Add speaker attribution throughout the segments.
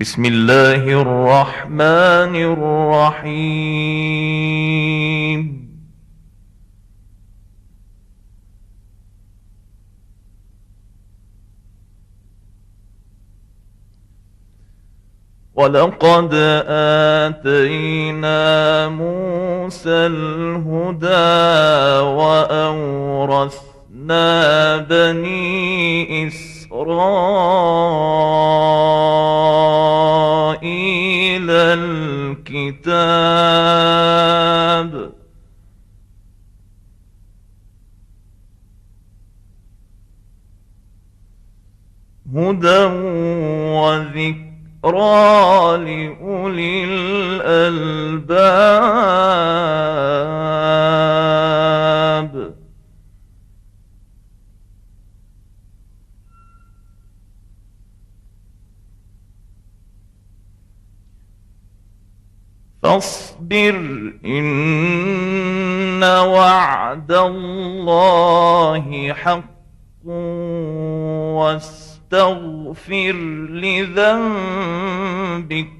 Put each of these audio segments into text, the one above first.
Speaker 1: بسم الله الرحمن الرحيم. ولقد آتينا موسى الهدى وأورثنا بني إسرائيل الكتاب هدى وذكرى لأولي الألباب. فاصبر إن وعد الله حق واستغفر لذنبك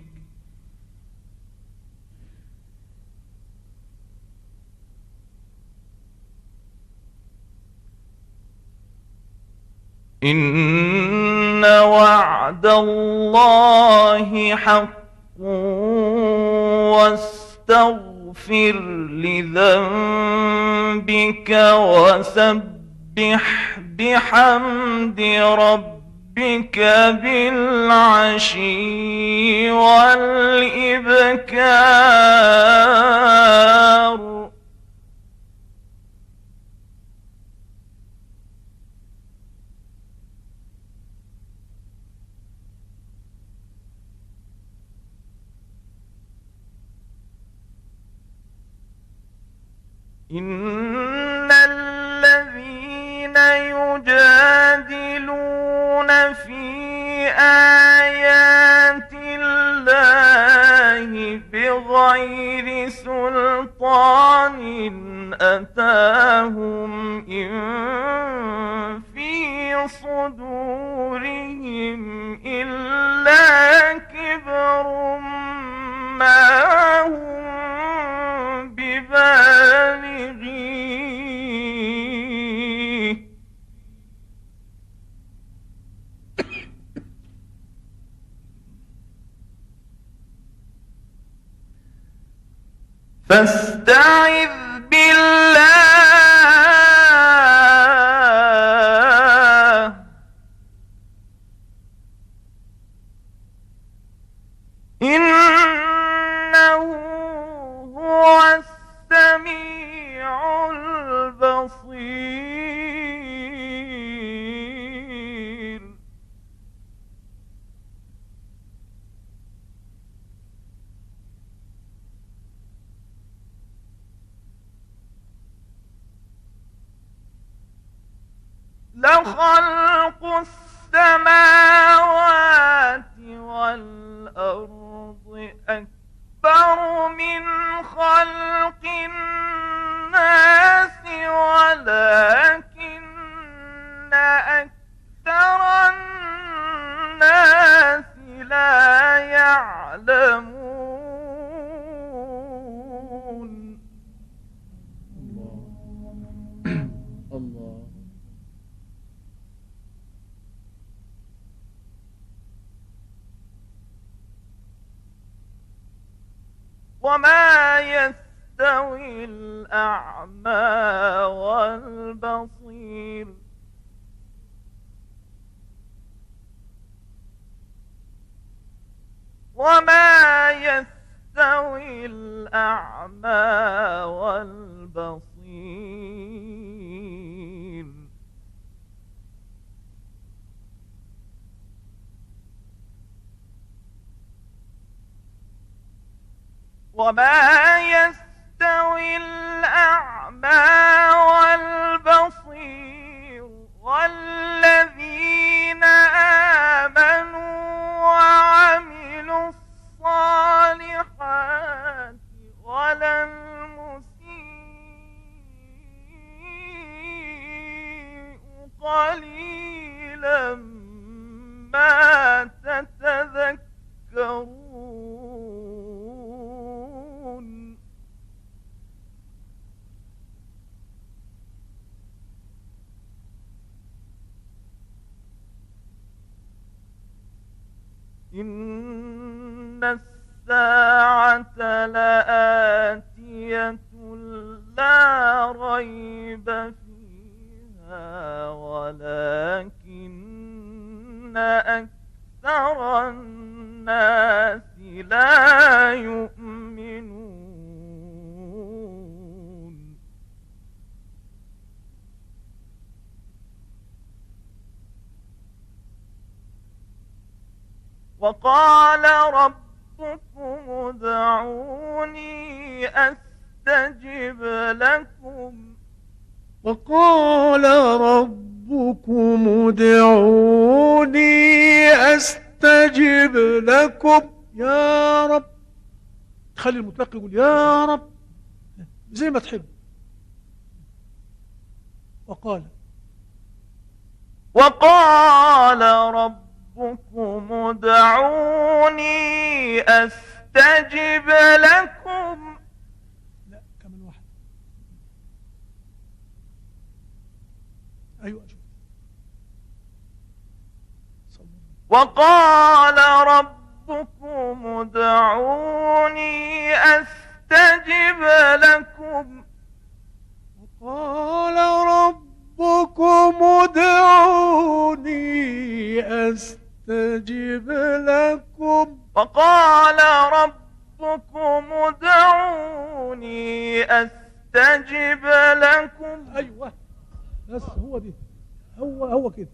Speaker 1: إن وعد الله حق واستغفر لذنبك وسبح بحمد ربك بالعشي والإبكار. إن الذين يجادلون في آيات الله بغير سلطان أتاهم إن في صدورهم إلا كبر ما هم ببالغيه فاستعذ بالله إنه هو السميع البصير. لخلق السماوات والأرض أكبر من خلق الناس ولكن أكثر الناس لا يعلمون.
Speaker 2: الله.
Speaker 1: وما يستوي الأعمى والبصير وما يستوي الأعمى والبصير وما يستوي الأعمى والبصير والذين آمنوا وعملوا الصالحات ولا المسيء قليلا ما تتذكرون. إن الساعة لآتية لا ريب فيها ولكن أكثر الناس لا يؤمنون وقال ربكم ادعوني أستجب لكم
Speaker 2: وقال ربكم ادعوني أستجب لكم. يا رب، تخلي المتلقي يقول يا رب زي ما تحب.
Speaker 1: وقال ربكم ادعوني أستجب لكم.
Speaker 2: لا، كمان واحد. أيوة شوف.
Speaker 1: وقال ربكم ادعوني أستجب لكم.
Speaker 2: وقال ربكم ادعوني أستجب لكم.
Speaker 1: وقال ربكم ادعوني أستجب لكم.
Speaker 2: أيوة، بس هو دي، هو كده.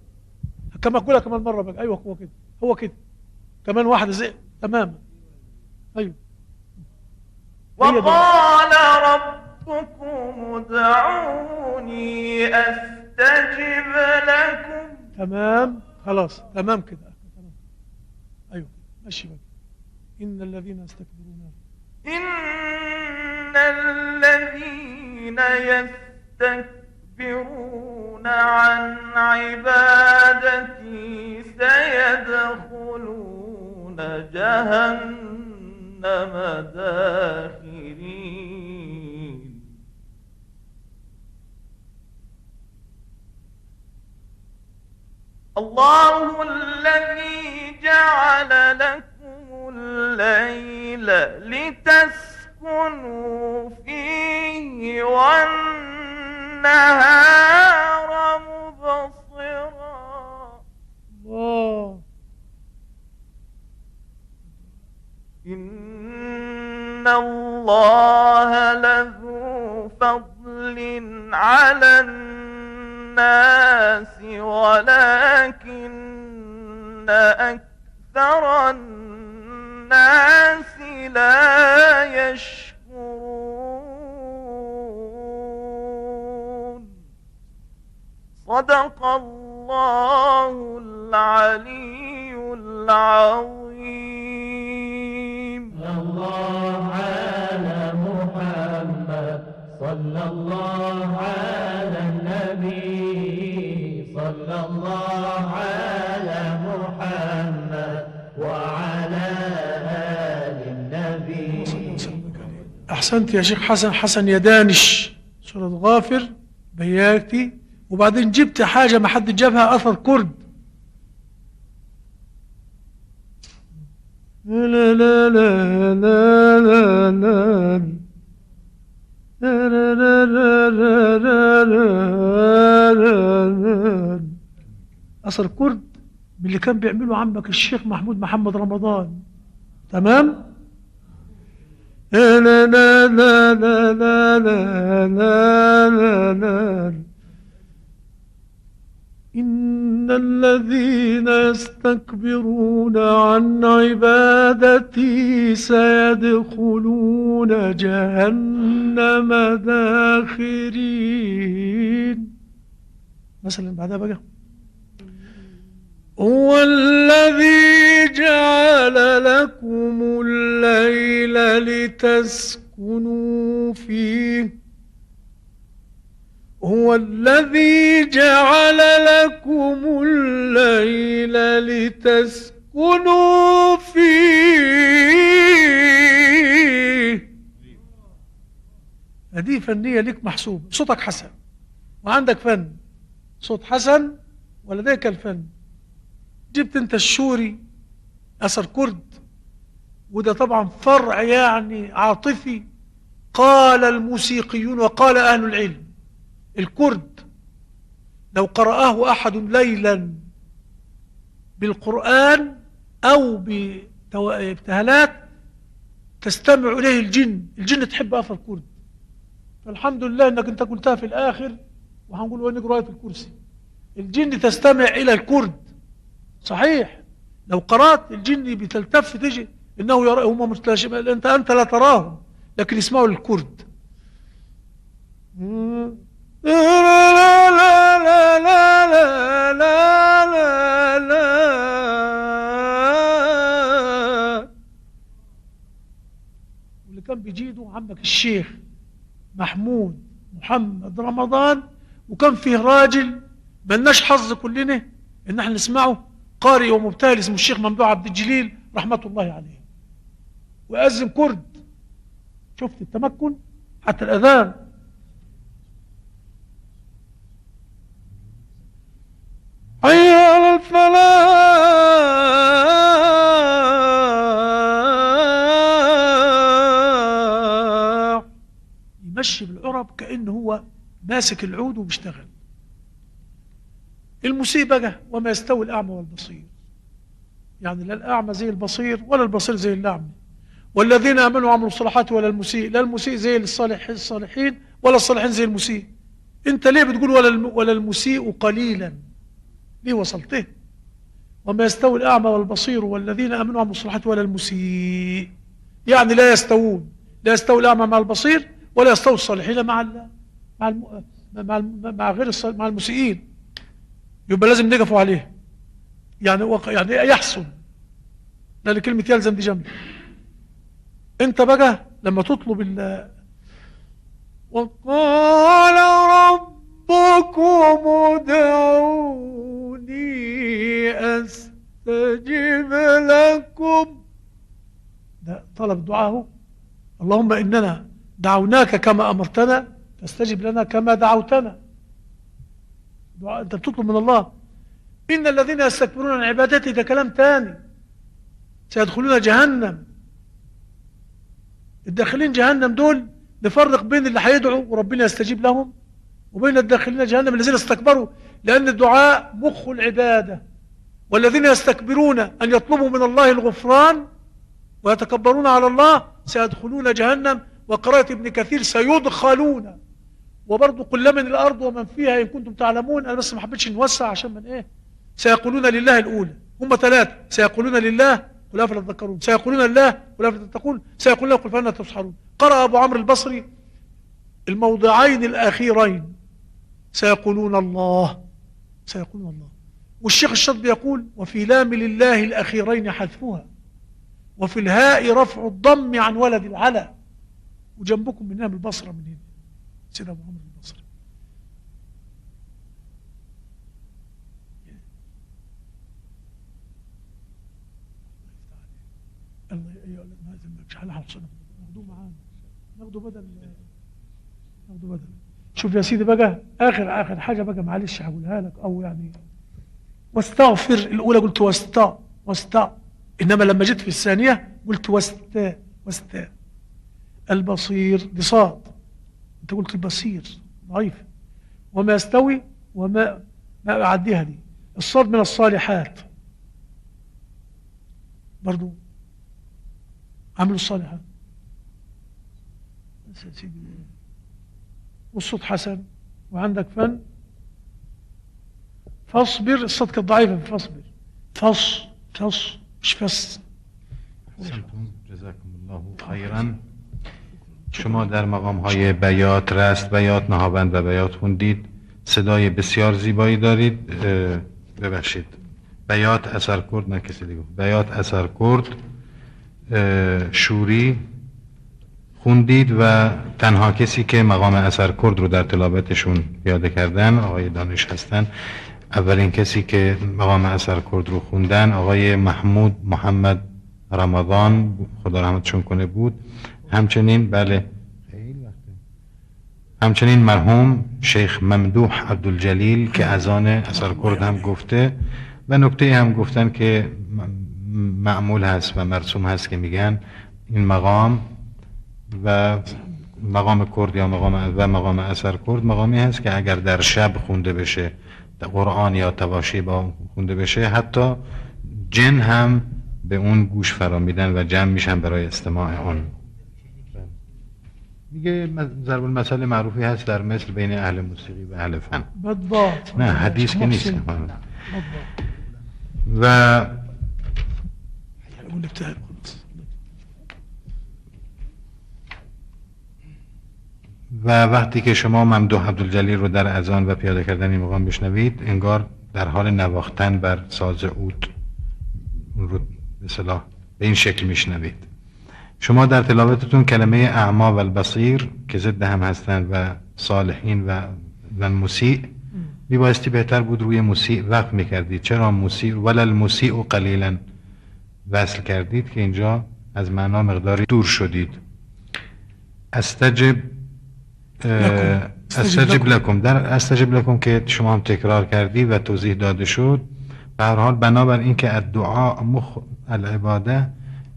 Speaker 2: كما أقولها كمان مرة بقى. أيوة هو كده، هو كده. كمان واحدة زي تماما. أيوة.
Speaker 1: وقال ربكم ادعوني أستجب لكم.
Speaker 2: تمام، خلاص تمام كده. تمام. أيوة ماشي بقى. إن الذين يستكبرون
Speaker 1: عن عبادتي سيدخلون جهنم داخرين. الله الذي جعل لكم الليل لتسكنوا فيه والنهار مبصرا.
Speaker 2: الله.
Speaker 1: إن الله لذو فضل على الناس ولكن أكثر الناس لا يشكرون. صدق الله العلي العظيم.
Speaker 3: الله على محمد صلى الله على النبي صلى الله على محمد وعلى آل النبي.
Speaker 2: أحسنت يا شيخ حسن. حسن يا دانش، سورة غافر بياتي، وبعدين جبت حاجة ما حد جابها، أثر كرد. لا لا لا لا لا لا لا لا لا لا. أثر كرد من اللي كان بيعمله عمك الشيخ محمود محمد رمضان. تمام. لا لا لا لا لا لا لا لا لا. إن الذين يستكبرون عن عبادتي سيدخلون جهنم داخرين. مثلا بعدها بقى هو الذي جعل لكم الليل لتسكنوا فيه. هو الذي جعل لكم الليل لتسكنوا فيه. هذه فنية لك محسوب. صوتك حسن وعندك فن، صوت حسن ولديك الفن. جبت انت الشوري أثر كرد، وده طبعا فرع يعني عاطفي. قال الموسيقيون وقال أهل العلم الكرد لو قرأه أحد ليلا بالقرآن أو بابتهالات تستمع إليه الجن تحب أثر كرد. فالحمد لله أنك أنت قلتها في الآخر، وهنقول ونقرأ آية الكرسي. الجن تستمع إلى الكرد صحيح، لو قرأت الجن بتلتف تجي إنه يرى هم أنت لا تراهم لكن يسمعوا للكرد. لا لا لا لا لا لا لا. واللي كان بيجيده عمك الشيخ محمود محمد رمضان، وكان فيه راجل ملناش حظ كلنا ان احنا نسمعه، قارئ ومبتهل اسمه الشيخ ممدوح عبد الجليل رحمة الله عليه، ويأذن كرد. شفت التمكن حتى الأذان. حي على الفلاح، يمشي بالعرب كأنه هو ماسك العود وبيشتغل. المسيء بقى وما يستوي الأعمى والبصير، يعني لا الأعمى زي البصير ولا البصير زي الأعمى. والذين آمنوا وعملوا الصالحات ولا المسيء، لا المسيء زي الصالحين ولا الصالحين زي المسيء. انت ليه بتقول ولا المسيء قليلا؟ ليه وصلته؟ وما يستوي الأعمى والبصير والذين آمنوا وعملوا الصالحات ولا المسيء، يعني لا يستوون، لا يستوي الأعمى مع البصير ولا يستوي الصالحين مع المسيئين. يبقى لازم نقفوا عليه، يعني يحسن، لأن كلمة يلزم دي جنب. انت بقى لما تطلب وقال ربكم ادعوني استجب لكم، ده طلب دعاه. اللهم اننا دعوناك كما امرتنا فاستجب لنا كما دعوتنا. دعاء انت بتطلب من الله. ان الذين يستكبرون عن عبادتي، ده كلام تاني، سيدخلون جهنم. الداخلين جهنم دول نفرق بين اللي هيدعوا وربنا يستجيب لهم وبين الداخلين جهنم الذين استكبروا، لأن الدعاء مخ العبادة. والذين يستكبرون أن يطلبوا من الله الغفران ويتكبرون على الله سيدخلون جهنم. وقراءة ابن كثير سيدخلون، وبرضه قل من الأرض ومن فيها إن كنتم تعلمون. أنا بس ما حبيتش نوسع عشان من إيه. سيقولون لله الأولى، هم ثلاثة، سيقولون لله قل أفلا تذكرون، سيقولون الله قل أفلا تتقون، سيقولون الله قل فأنا تسحرون. قرأ أبو عمرو البصري الموضعين الأخيرين سيقولون الله، سيقولون الله. والشيخ الشاطبي يقول وفي لام لله الأخيرين حذفها، وفي الهاء رفع الضم عن ولد العلا. وجنبكم من نام البصرة من هنا سيد أبو عمرو البصري. الله ما يهمكش على حصنا، ناخدوه معانا، ناخده بدل. شوف يا سيدي بقى آخر حاجة بقى، معلش هقولها لك، أو يعني واستغفر. الأولى قلت واستا، إنما لما جيت في الثانية قلت واستا. البصير دي صاد، أنت قلت البصير ضعيف. وما يستوي وما أعديها دي. الصاد من الصالحات برضو، عملوا الصالحات بس يا سيدي. والصوت حسن وعندك فن. فاصبر، الصوت كانت ضعيفة في فاصبر. فص مش فس.
Speaker 4: جزاكم الله خیرا. شما در مقام های بیات، رست بیات، نهاوند و بیات خوندید. صدای بسیار زیبایی دارید. ببخشید، بیات اثر کرد، نه کسی دیگه، بیات اثر کرد شوری خوندید و تنها کسی که مقام اثر کرد رو در تلاوتشون پیاده کردن آقای دانش هستن. اولین کسی که مقام اثر کرد رو خوندن آقای محمود محمد رمضان، خدا رحمتشون کنه، بود. همچنین همچنین مرحوم شیخ ممدوح عبدالجلیل که اذان اثر کرد هم گفته و نکته هم گفتن که معمول هست و مرسوم هست که میگن این مقام و مقام کرد یا مقام اثر کرد مقامی هست که اگر در شب خونده بشه، قرآن یا تواشی با خونده بشه، حتی جن هم به اون گوش فرا میدن و جمع میشن برای استماع اون. میگه ضرب المثل معروفی هست در مثل بین اهل موسیقی و اهل فن.
Speaker 2: بالضبط.
Speaker 4: نه حدیث که نیست.
Speaker 2: بالضبط.
Speaker 4: و وقتی که شما ممدوح عبدالجلیل رو در اذان و پیاده کردن این مقام بشنوید، انگار در حال نواختن بر ساز عود اون رو به اصطلاح به این شکل میشنوید. شما در تلاوتتون کلمه اعمی و البصیر که ضد هم هستند و صالحین و مسیء، میبایستی بهتر بود روی مسیء وقف میکردید. چرا مسیء ولا المسیء قلیلا وصل کردید که اینجا از معنا مقداری دور شدید. استجب لکم، در استجب لکم که شما هم تکرار کردی و توضیح داده شد، به هر حال بنابر این که الدعاء مخ العباده،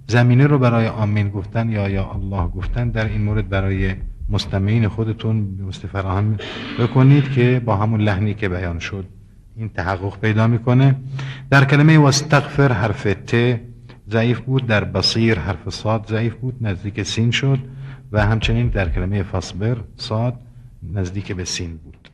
Speaker 4: زمینه رو برای آمین گفتن یا الله گفتن در این مورد برای مستمعین خودتون فراهم بکنید که با همون لحنی که بیان شد این تحقق پیدا میکنه. در کلمه واستغفر حرف ت ضعیف بود، در بصیر حرف صاد ضعیف بود، نزدیک سین شد، و همچنین در کلمه فاصبر صاد نزدیک به سین بود.